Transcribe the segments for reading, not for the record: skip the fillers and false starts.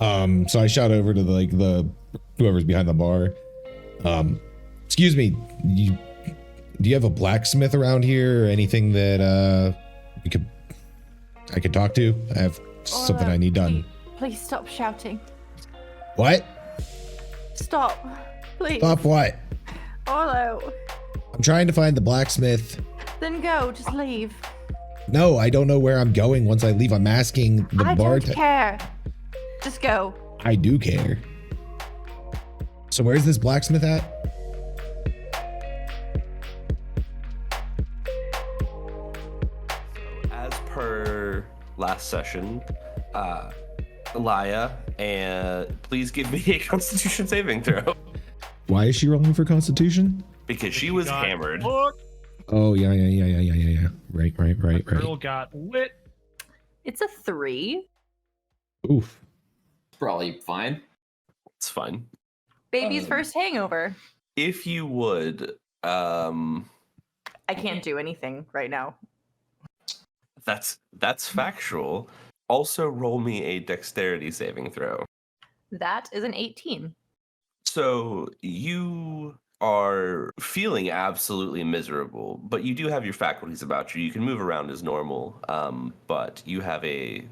So I shout over to the whoever's behind the bar. Excuse me, do you have a blacksmith around here or anything that I could talk to? I have something I need done. Please stop shouting. What? Stop, please. Stop what? Orlo. I'm trying to find the blacksmith. Then go, just leave. No, I don't know where I'm going once I leave. I'm asking the I bartender. don't care. Just go. I do care. So where's this blacksmith at? As per last session, Elia, and please give me a Constitution saving throw. Why is she rolling for Constitution? Because she was hammered. Oh yeah. Right. Girl got lit. It's a 3. Oof. Probably fine. It's fine. Baby's first hangover. If you would, I can't do anything right now. that's factual. Also roll me a dexterity saving throw. That is an 18. So you are feeling absolutely miserable, but you do have your faculties about you. You can move around as normal, but you have a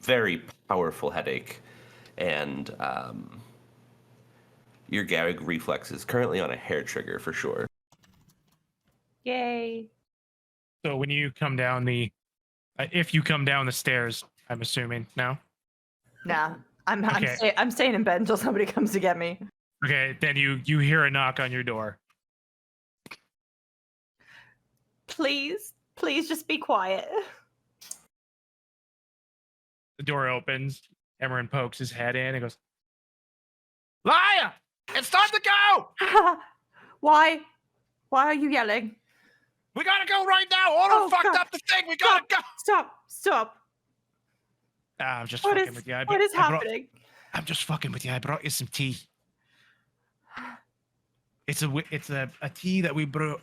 very powerful headache, and your gag reflex is currently on a hair trigger for sure. Yay. So when you come down if you come down the stairs, I'm assuming now. Nah, I'm Okay. I'm staying in bed until somebody comes to get me. Okay, then you hear a knock on your door. Please just be quiet. The door opens. Emmerin pokes his head in and goes, "Liar! It's time to go! Why are you yelling? We gotta go right now! Orlo fucked God. up the thing! We gotta go!" Stop. I'm just What fucking is with you. what is happening? I'm just fucking with you. I brought you some tea. It's a tea that we brew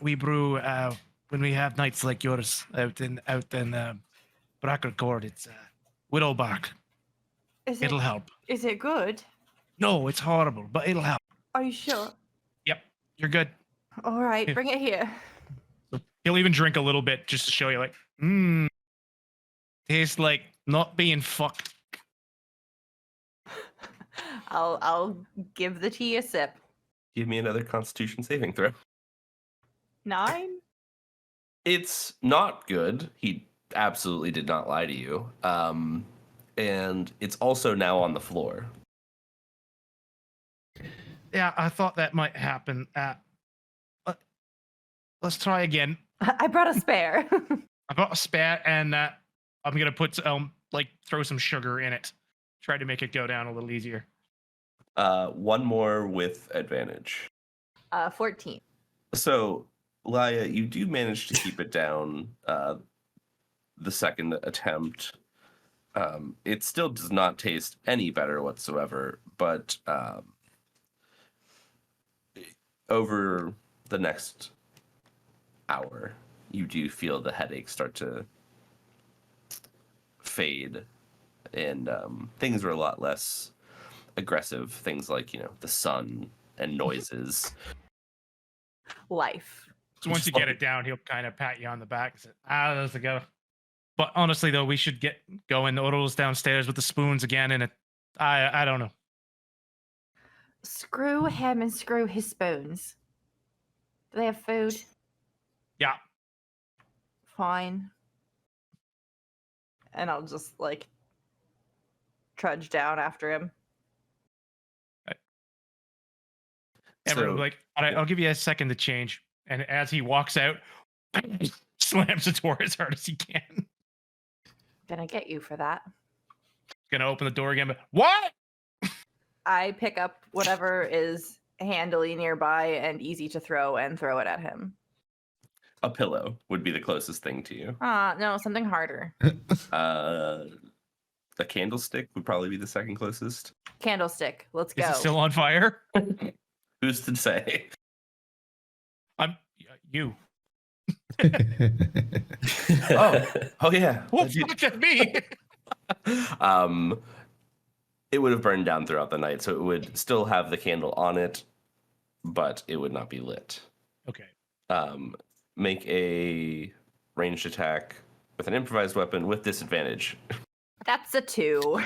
when we have nights like yours out in Brackercord. It's widow bark. It'll help. Is it good? No, it's horrible, but it'll help. Are you sure? Yep, you're good. All right, bring it here. He'll even drink a little bit just to show you, like, tastes like not being fucked. I'll give the tea a sip. Give me another Constitution saving throw. 9? It's not good. He absolutely did not lie to you. And it's also now on the floor. Yeah, I thought that might happen. Let's try again. I brought a spare. I bought a spare, and I'm gonna put throw some sugar in it. Try to make it go down a little easier. One more with advantage. 14. So, Laia, you do manage to keep it down the second attempt. It still does not taste any better whatsoever, but over the next hour, you do feel the headache start to fade, and things are a lot less aggressive. Things like, the sun and noises. Life. So once you get it down, he'll kind of pat you on the back and say, "Let's go." But honestly, though, we should get going. Orlo's downstairs with the spoons again, and I don't know. Screw him and screw his spoons. Do they have food? Yeah. Fine. And I'll just trudge down after him. Everyone will be like, "All right, I'll give you a second to change." And as he walks out, slams the door as hard as he can. Gonna get you for that. Gonna open the door again, but what? I pick up whatever is handily nearby and easy to throw and throw it at him. A pillow would be the closest thing to you. No, something harder. A candlestick would probably be the second closest. Candlestick. Let's go. Is it still on fire? Who's to say? I'm you. Oh yeah. Well, fuck at me. It would have burned down throughout the night, so it would still have the candle on it, but it would not be lit. Okay. Make a ranged attack with an improvised weapon with disadvantage. That's a 2.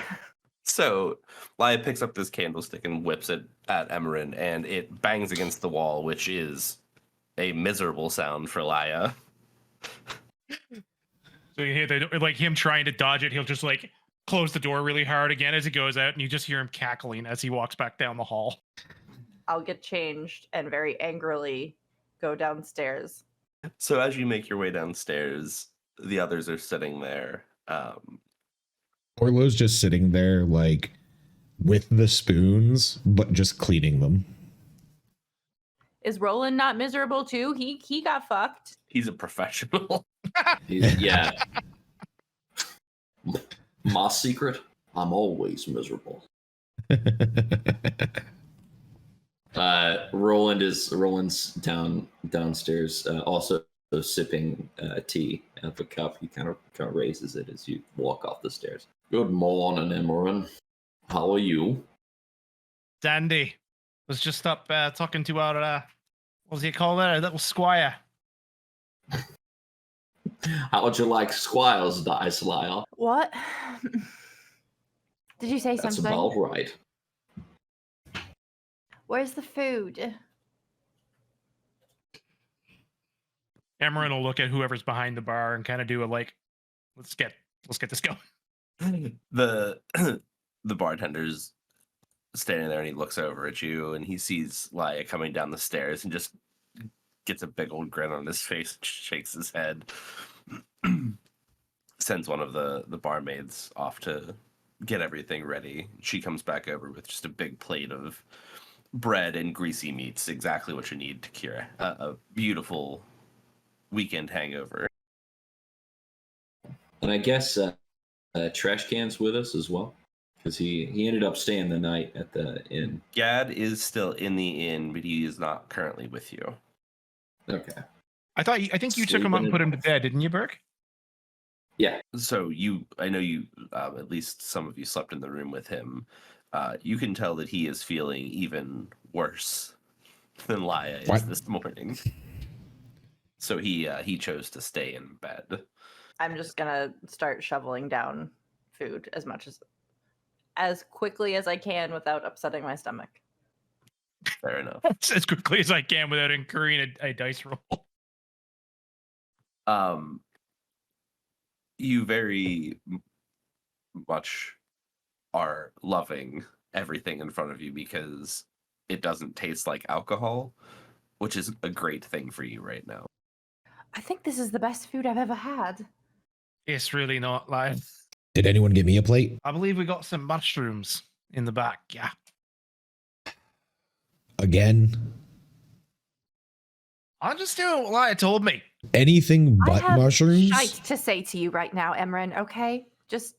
So Laia picks up this candlestick and whips it at Emmerin, and it bangs against the wall, which is a miserable sound for Laia. So you hear like him trying to dodge it. He'll just like close the door really hard again as he goes out, and you just hear him cackling as he walks back down the hall. I'll get changed and very angrily go downstairs. So as you make your way downstairs, the others are sitting there. Orlo's just sitting there, like, with the spoons, but just cleaning them. Is Roland not miserable too? He got fucked. He's a professional. Yeah. My secret, I'm always miserable. Roland's downstairs, also sipping tea out of a cup. He kind of raises it as you walk off the stairs. Good morning, Emmerin. How are you? Dandy was just up talking to our what was he called there? Little squire. How would you like Squire's dice, Lyle? What? Did you say That's something? about right. Where's the food? Emmerin will look at whoever's behind the bar and kind of do a like, let's get this going. The bartender's standing there and he looks over at you and he sees Laia coming down the stairs and just gets a big old grin on his face, shakes his head, sends one of the barmaids off to get everything ready. She comes back over with just a big plate of bread and greasy meats, exactly what you need to cure a beautiful weekend hangover. And I guess Trash Can's with us as well, because he ended up staying the night at the inn. Gad is still in the inn, but he is not currently with you. Okay. I think you took him up and put him to bed, didn't you, Burke? Yeah. So I know you, at least some of you slept in the room with him. You can tell that he is feeling even worse than Laia is this morning. So he chose to stay in bed. I'm just gonna start shoveling down food as quickly as I can without upsetting my stomach. Fair enough. As quickly as I can without incurring a dice roll. You very much are loving everything in front of you because it doesn't taste like alcohol, which is a great thing for you right now. I think this is the best food I've ever had. It's really not like. Did anyone get me a plate? I believe we got some mushrooms in the back. Yeah. Again? I'm just doing what Laia told me. Anything I but have mushrooms? shite to say to you right now, Emmerin, okay? Just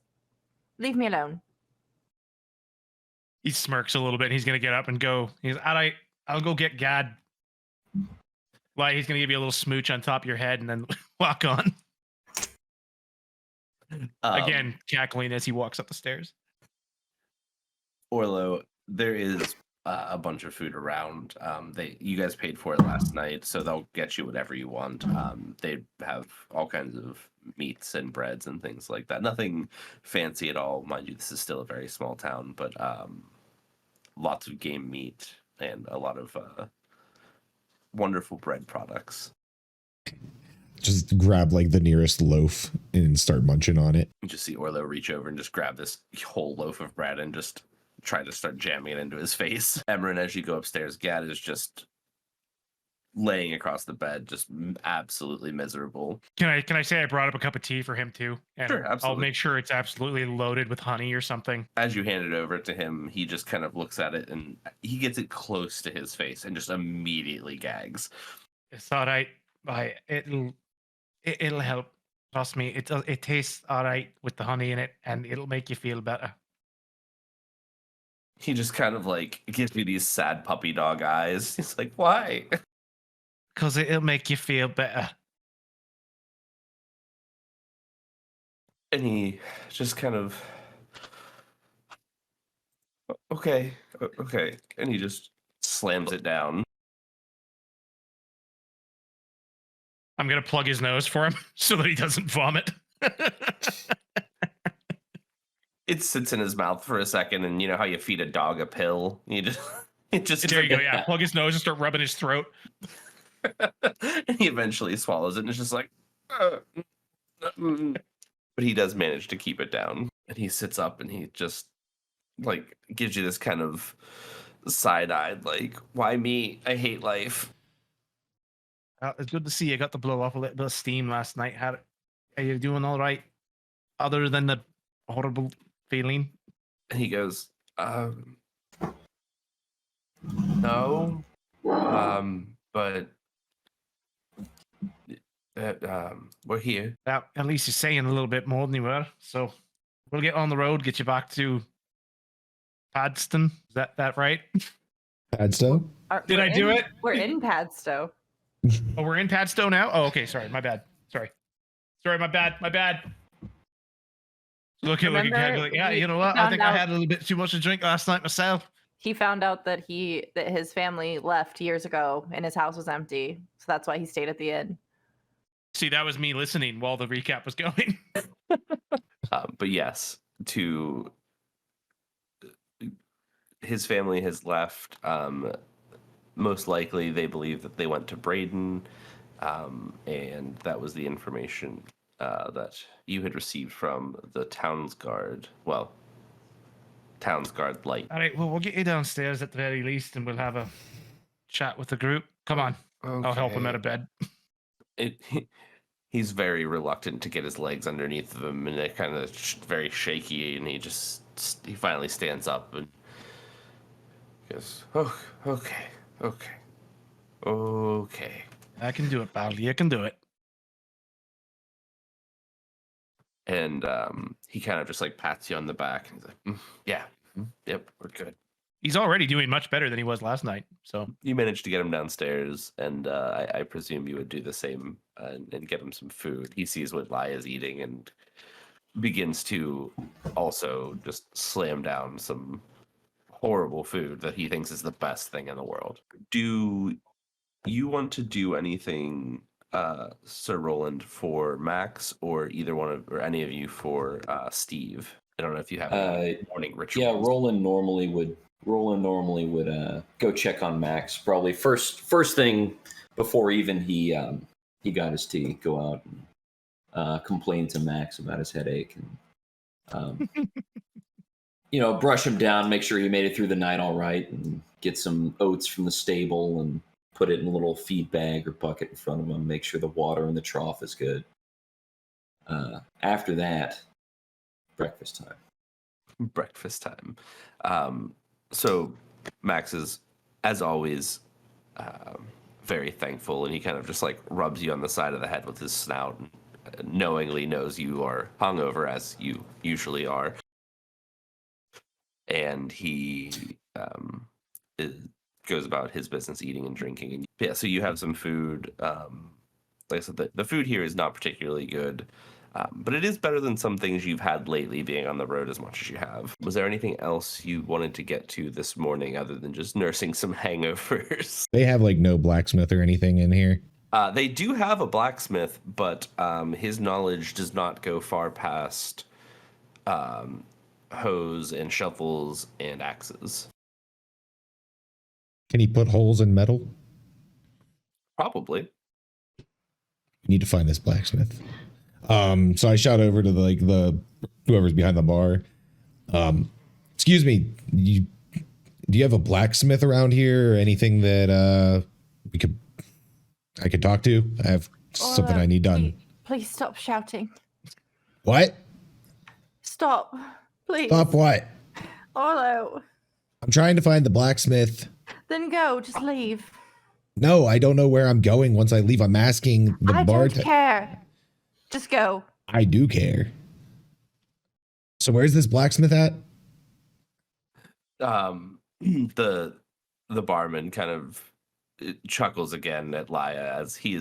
leave me alone. He smirks a little bit. He's gonna get up and go. He's I'll go get Gad. Like he's gonna give you a little smooch on top of your head and then walk on. Again, cackling as he walks up the stairs. Orlo, there is a bunch of food around. You guys paid for it last night, so they'll get you whatever you want. They have all kinds of meats and breads and things like that. Nothing fancy at all, mind you. This is still a very small town, but lots of game meat and a lot of wonderful bread products. Just grab like the nearest loaf and start munching on it. You just see Orlo reach over and just grab this whole loaf of bread and just try to start jamming it into his face. Emmerin, as you go upstairs, Gad is just laying across the bed, just absolutely miserable. Can I say I brought up a cup of tea for him too? And Sure, absolutely. I'll make sure it's absolutely loaded with honey or something. As you hand it over to him, he just kind of looks at it and he gets it close to his face and just immediately gags. It's all right. It'll help. Trust me. It tastes all right with the honey in it, and it'll make you feel better. He just kind of like gives me these sad puppy dog eyes. He's like, why? Because it'll make you feel better. And he just kind of Okay, okay. And he just slams it down. I'm gonna plug his nose for him so that he doesn't vomit. It sits in his mouth for a second, and you know how you feed a dog a pill? You just it just There you go. Yeah, plug his nose and start rubbing his throat. and he eventually swallows it, and it's just like. But he does manage to keep it down, and he sits up, and he just like gives you this kind of side-eyed, like, "Why me? I hate life." It's good to see you got to blow off a little bit of steam last night. Are you doing all right? Other than the horrible feeling? And he goes, no, but we're here. Well, at least you're saying a little bit more than you were. So we'll get on the road, get you back to Padstow. Is that right? Padstow? Did I do it? We're in Padstow. Oh, we're in Padstow now? Oh, okay. Sorry. My bad. Sorry, my bad. Looking like, yeah, you know what? I think I had a little bit too much to drink last night myself. He found out that his family left years ago and his house was empty. So that's why he stayed at the inn. See, that was me listening while the recap was going. But yes, his family has left. Most likely, they believe that they went to Braden, and that was the information that you had received from the Town's Guard. Well, Town's Guard Light. All right, well, we'll get you downstairs at the very least, and we'll have a chat with the group. Come on, okay. I'll help him out of bed. He's very reluctant to get his legs underneath of him, and they're kind of very shaky, and he finally stands up and goes, "Oh, okay. I can do it, pal. You can do it." And he kind of just like pats you on the back, and he's like, "Yeah, yep, we're good." He's already doing much better than he was last night. So you managed to get him downstairs, and I presume you would do the same and get him some food. He sees what Lai is eating and begins to also just slam down some horrible food that he thinks is the best thing in the world. Do you want to do anything, Sir Roland, for Max, or any of you for Steve? I don't know if you have any morning rituals. Yeah, Roland normally would go check on Max. Probably first thing before even he got his tea, go out and complain to Max about his headache and brush him down, make sure he made it through the night all right, and get some oats from the stable and put it in a little feed bag or bucket in front of him, make sure the water in the trough is good. After that, breakfast time. So Max is, as always, very thankful, and he kind of just like rubs you on the side of the head with his snout and knowingly knows you are hungover, as you usually are. And he goes about his business, eating and drinking. And yeah, so you have some food. Like I said, the food here is not particularly good, but it is better than some things you've had lately, being on the road as much as you have. Was there anything else you wanted to get to this morning other than just nursing some hangovers? They have like no blacksmith or anything in here. They do have a blacksmith, but his knowledge does not go far past hoes and shovels and axes. Can he put holes in metal? Probably. We need to find this blacksmith. So I shout over to the whoever's behind the bar. Excuse me, do you have a blacksmith around here or anything that I could talk to? I have something I need done. Please stop shouting. What? Stop. Please. Stop what? Orlo. I'm trying to find the blacksmith. Then go. Just leave. No, I don't know where I'm going once I leave. I'm asking the bar. I don't care. Just go. I do care. So where's this blacksmith at? The barman kind of chuckles again at Laya, as he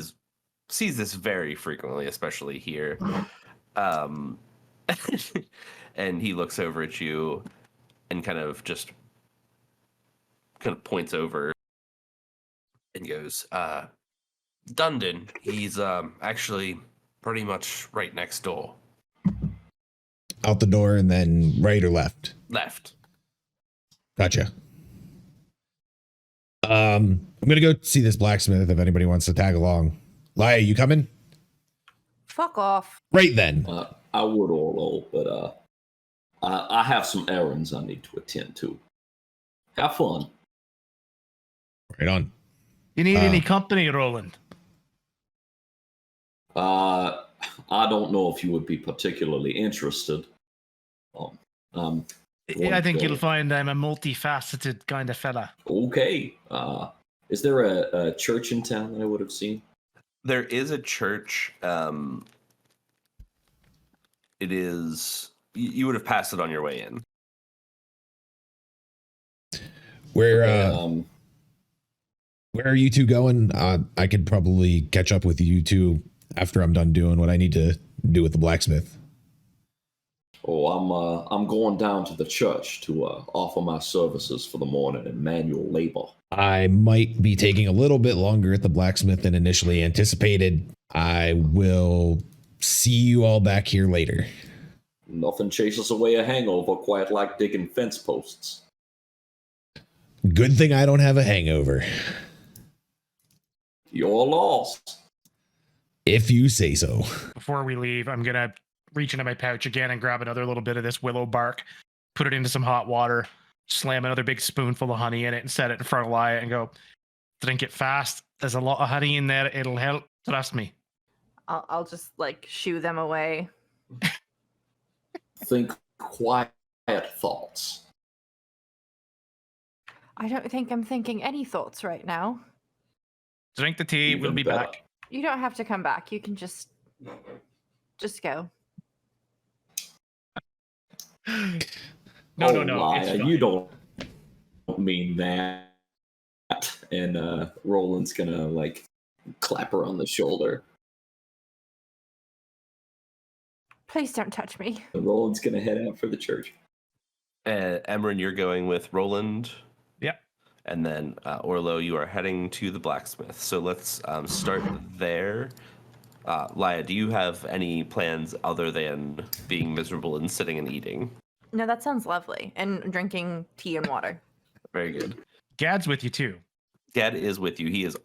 sees this very frequently, especially here. And he looks over at you and kind of just kind of points over and goes, Dundon, he's actually pretty much right next door. Out the door and then right or left? Left. Gotcha. I'm gonna go see this blacksmith if anybody wants to tag along. Laia, you coming? Fuck off. Right then. I would, Orlo, but I have some errands I need to attend to. Have fun. Right on. You need any company, Roland? I don't know if you would be particularly interested. I think you'll find I'm a multifaceted kind of fella. Okay. Is there a church in town that I would have seen? There is a church. It is. You would have passed it on your way in. Where are you two going? I could probably catch up with you two after I'm done doing what I need to do with the blacksmith. Oh, I'm going down to the church to offer my services for the morning in manual labor. I might be taking a little bit longer at the blacksmith than initially anticipated. I will see you all back here later. Nothing chases away a hangover quite like digging fence posts. Good thing I don't have a hangover. You're lost. If you say so. Before we leave, I'm going to reach into my pouch again and grab another little bit of this willow bark, put it into some hot water, slam another big spoonful of honey in it and set it in front of Laia and go, drink it fast. There's a lot of honey in there. It'll help. Trust me. I'll just like shoo them away. Think quiet thoughts. I don't think I'm thinking any thoughts right now. Drink the tea. We'll be better. back. You don't have to come back. You can just go. No. Laia, It's fine. you don't mean that. And Roland's gonna like clap her on the shoulder. Please don't touch me. And Roland's gonna head out for the church. Emmerin, you're going with Roland. Yep. And then Orlo, you are heading to the blacksmith. So let's start there. Laia, do you have any plans other than being miserable and sitting and eating? No, that sounds lovely. And drinking tea and water. Very good. Gad's with you too. Gad is with you. He is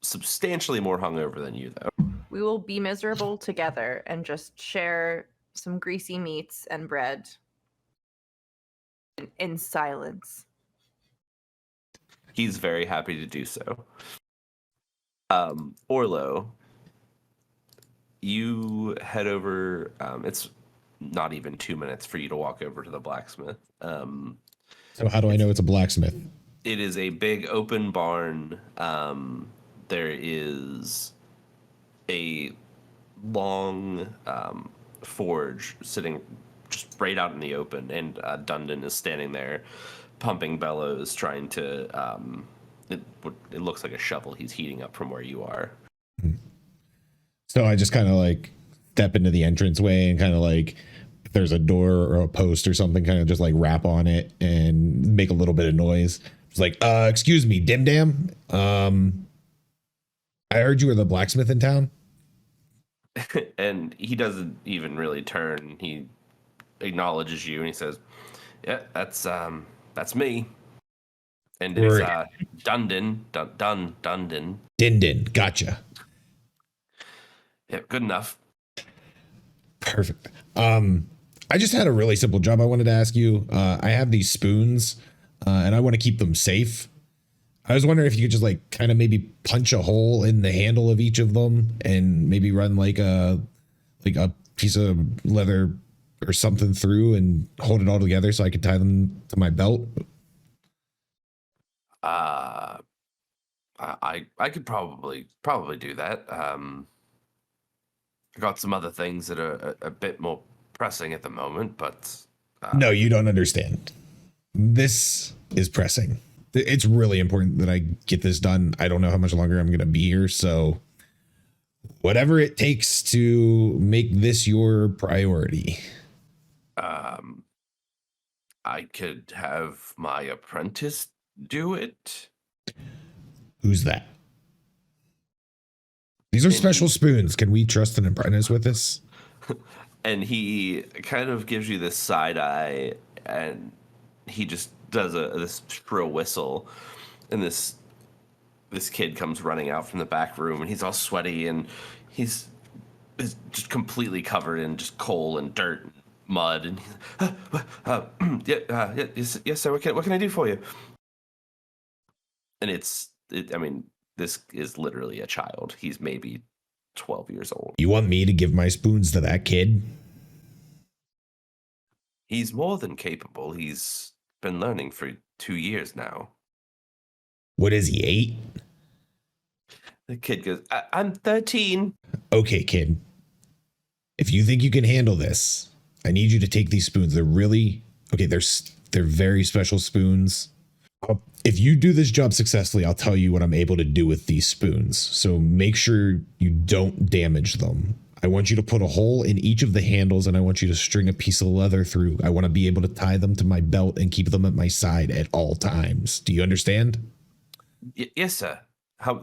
substantially more hungover than you, though. We will be miserable together and just share some greasy meats and bread in silence. He's very happy to do so. Orlo, you head over. It's not even 2 minutes for you to walk over to the blacksmith. So how do I know it's a blacksmith? It is a big open barn. There is a long forge sitting just right out in the open, and Dundon is standing there pumping bellows, trying to it looks like a shovel he's heating up from where you are. So I just kind of like step into the entranceway and kind of like, if there's a door or a post or something, kind of just like rap on it and make a little bit of noise. It's like, excuse me, Dim Dam. I heard you were the blacksmith in town. And he doesn't even really turn. He acknowledges you and he says, "Yeah, that's me." And it's Dundon. Dundon. Din. Gotcha. Yeah, good enough. Perfect. I just had a really simple job I wanted to ask you. I have these spoons, and I want to keep them safe. I was wondering if you could just like kind of maybe punch a hole in the handle of each of them and maybe run like a piece of leather or something through and hold it all together so I could tie them to my belt. I could probably do that. I got some other things that are a bit more pressing at the moment, but No, you don't understand. This is pressing. It's really important that I get this done. I don't know how much longer I'm going to be here, so whatever it takes to make this your priority. I could have my apprentice do it. Who's that? These are special spoons. Can we trust an apprentice with this? And he kind of gives you this side eye, and he just does this shrill whistle, and this kid comes running out from the back room, and he's all sweaty, and he's just completely covered in just coal and dirt and mud, and yes sir, what can I do for you? And I mean, this is literally a child. He's maybe 12 years old. You want me to give my spoons to that kid? He's more than capable. He's been learning for 2 years now. What is he, 8? The kid goes, I'm 13. Okay, kid. If you think you can handle this, I need you to take these spoons. They're really okay. They're very special spoons. If you do this job successfully, I'll tell you what I'm able to do with these spoons. So make sure you don't damage them. I want you to put a hole in each of the handles, and I want you to string a piece of leather through. I want to be able to tie them to my belt and keep them at my side at all times. Do you understand? Yes, sir. How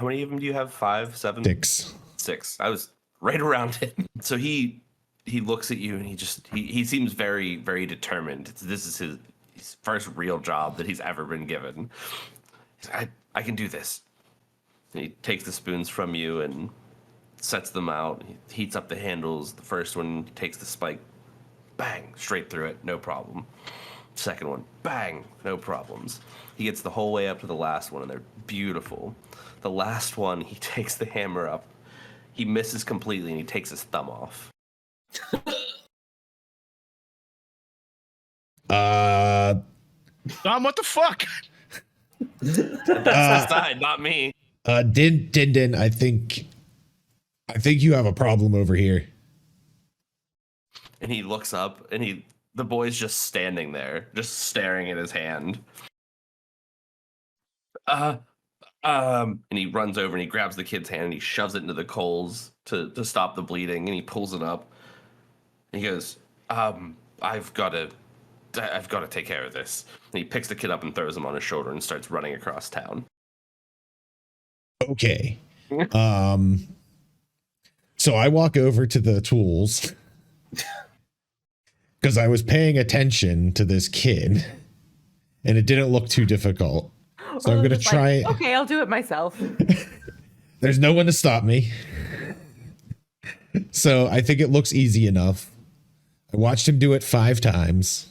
many of them do you have? 5, 7? 6. 6. I was right around it. So he looks at you, and he seems very, very determined. This is his first real job that he's ever been given. He's like, I can do this. And he takes the spoons from you and sets them out. He heats up the handles. The first one takes the spike, bang, straight through it, no problem. Second one, bang, no problems. He gets the whole way up to the last one, and they're beautiful. The last one, he takes the hammer up. He misses completely, and he takes his thumb off. Dom, what the fuck? That's the side, not me. Din, I think you have a problem over here. And he looks up, and the boy's just standing there, just staring at his hand. And he runs over and he grabs the kid's hand and he shoves it into the coals to stop the bleeding, and he pulls it up. And he goes, I've got to take care of this. And he picks the kid up and throws him on his shoulder and starts running across town. Okay. So I walk over to the tools because I was paying attention to this kid and it didn't look too difficult. So I'm going to try. Okay, I'll do it myself. There's no one to stop me. So I think it looks easy enough. I watched him do it 5 times.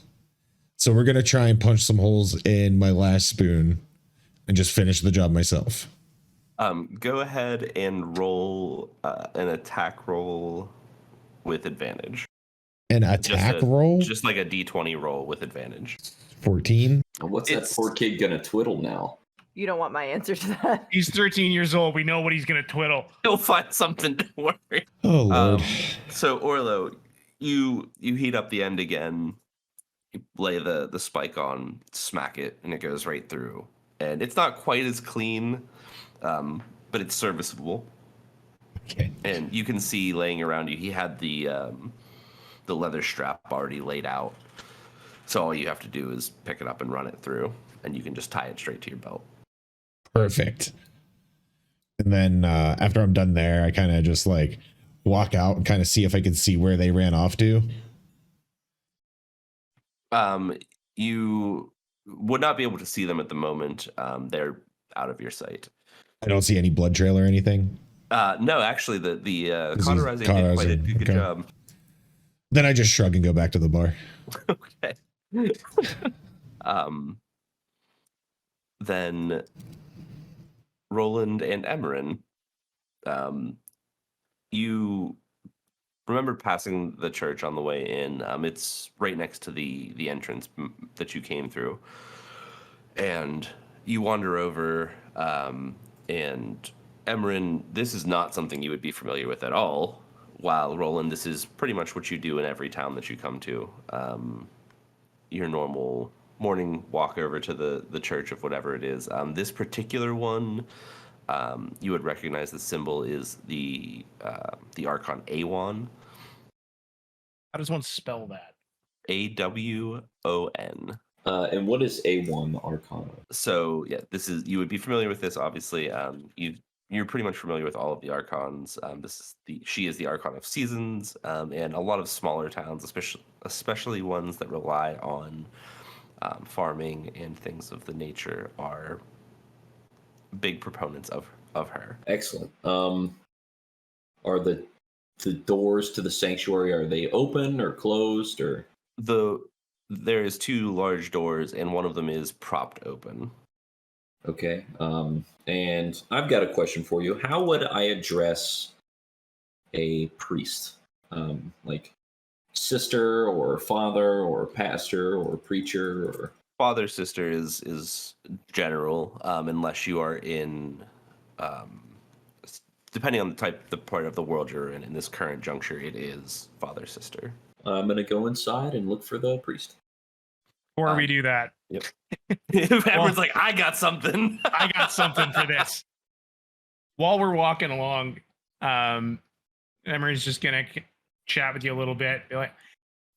So we're going to try and punch some holes in my last spoon and just finish the job myself. Go ahead and roll an attack roll with advantage. An attack roll? Just like a D20 roll with advantage. 14. What's that poor kid gonna twiddle now? You don't want my answer to that. He's 13 years old. We know what he's going to twiddle. He'll find something, don't worry. Oh, Lord. So, Orlo, you heat up the end again. You lay the spike on, smack it, and it goes right through. And it's not quite as clean, but it's serviceable. Okay. And you can see laying around you, he had the leather strap already laid out. So all you have to do is pick it up and run it through, and you can just tie it straight to your belt. Perfect. And then after I'm done there, I kind of just like walk out and kind of see if I can see where they ran off to. You would not be able to see them at the moment. They're out of your sight. I don't see any blood trail or anything. No, actually, the cauterizing did quite a good job. Then I just shrug and go back to the bar. Okay. Then Roland and Emmerin, you remember passing the church on the way in. It's right next to the entrance that you came through, and you wander over. And Emmerin, this is not something you would be familiar with at all. While Roland, this is pretty much what you do in every town that you come to. Your normal morning walk over to the church of whatever it is. This particular one, you would recognize the symbol is the Archon Awon. How does one spell that? AWON. And what is A1 Arcana? So yeah, you would be familiar with this, obviously. You're pretty much familiar with all of the archons. She is the archon of seasons, and a lot of smaller towns, especially ones that rely on farming and things of the nature, are big proponents of her. Excellent. Are the doors to the sanctuary, are they open or closed or? There is 2 large doors, and one of them is propped open. Okay. And I've got a question for you. How would I address a priest? Like sister or father or pastor or preacher or? Father, sister is general, unless you are in, depending on the part of the world you're in this current juncture, it is father, sister. I'm going to go inside and look for the priest. Before we do that, Yep. Everyone's like, I got something. I got something for this. While we're walking along, Emmerin's just going to chat with you a little bit. Be like,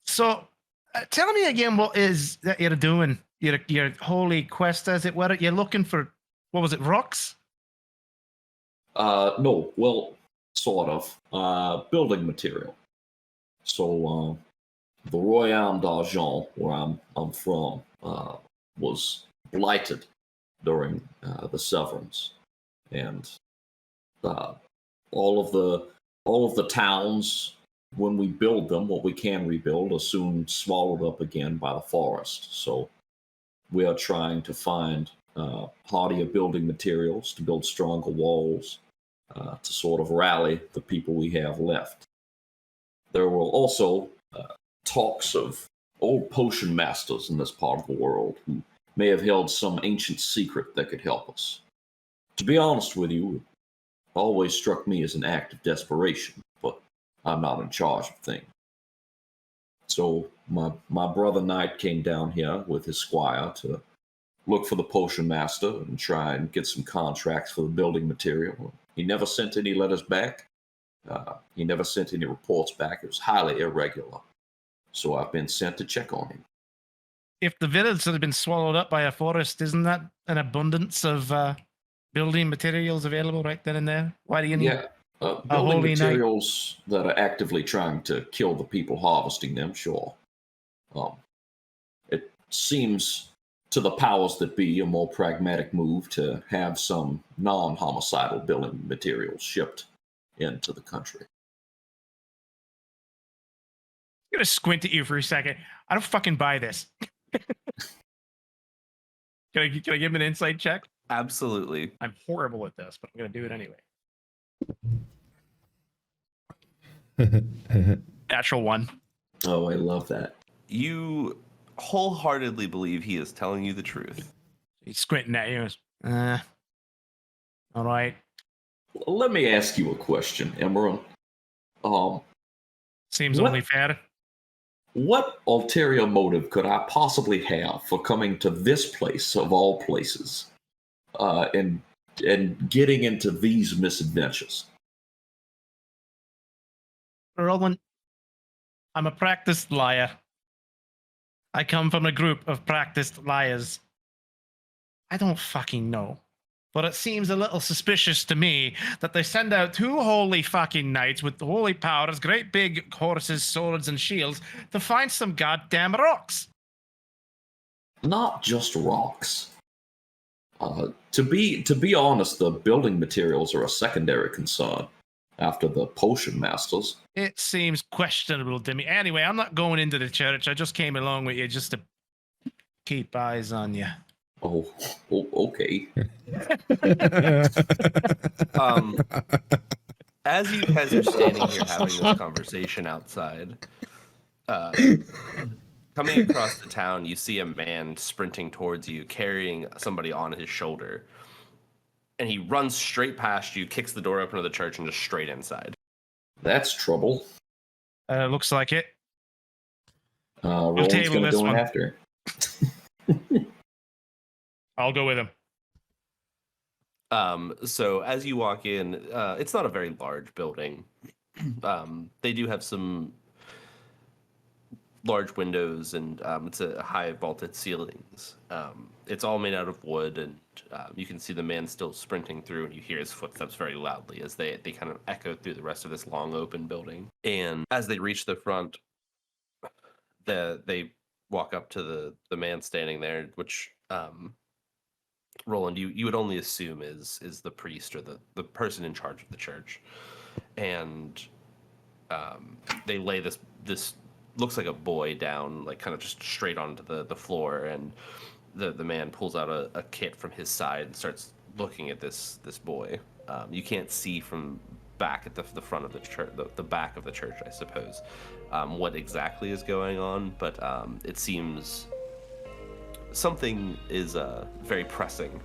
so tell me again, what is that you're doing? Your holy quest, as it were. You're looking for, what was it, rocks? No, well, sort of. Building material. So, the Royaume d'Argent, where I'm from, was blighted during the Severance, and all of the towns, when we build them, what we can rebuild, are soon swallowed up again by the forest. So we are trying to find hardier building materials to build stronger walls, to sort of rally the people we have left. There will also talks of old potion masters in this part of the world who may have held some ancient secret that could help us. To be honest with you, it always struck me as an act of desperation, but I'm not in charge of things. So my brother Knight came down here with his squire to look for the potion master and try and get some contracts for the building material. He never sent any letters back. He never sent any reports back. It was highly irregular. So I've been sent to check on him. If the village had been swallowed up by a forest, isn't that an abundance of building materials available right then and there? Why do you need building materials that are actively trying to kill the people harvesting them? Sure. It seems to the powers that be a more pragmatic move to have some non-homicidal building materials shipped into the country. I'm gonna squint at you for a second. I don't fucking buy this. Can I give him an insight check? Absolutely. I'm horrible at this, but I'm gonna do it anyway. Natural 1. Oh, I love that. You wholeheartedly believe he is telling you the truth. He's squinting at you. All right. Let me ask you a question, Emmerin. Seems only fair. What ulterior motive could I possibly have for coming to this place of all places, and getting into these misadventures? Roland, I'm a practiced liar. I come from a group of practiced liars. I don't fucking know. But it seems a little suspicious to me that they send out 2 holy fucking knights with holy powers, great big horses, swords, and shields to find some goddamn rocks. Not just rocks. To be honest, the building materials are a secondary concern after the potion masters. It seems questionable to me. Anyway, I'm not going into the church. I just came along with you just to keep eyes on you. Oh, okay. As you guys are standing here having this conversation outside, coming across the town, you see a man sprinting towards you, carrying somebody on his shoulder. And he runs straight past you, kicks the door open of the church, and just straight inside. That's trouble. Looks like it. Roland's going to go in after. I'll go with him. So as you walk in, it's not a very large building. They do have some large windows, and it's a high vaulted ceilings. It's all made out of wood, and you can see the man still sprinting through, and you hear his footsteps very loudly as they kind of echo through the rest of this long open building. And as they reach the front, they walk up to the man standing there, which Roland, you would only assume is the priest or the person in charge of the church. And they lay this looks like a boy down, like kind of just straight onto the floor, and the man pulls out a kit from his side and starts looking at this boy. You can't see from back at the front of the church, the back of the church, I suppose, what exactly is going on, but it seems something is very pressing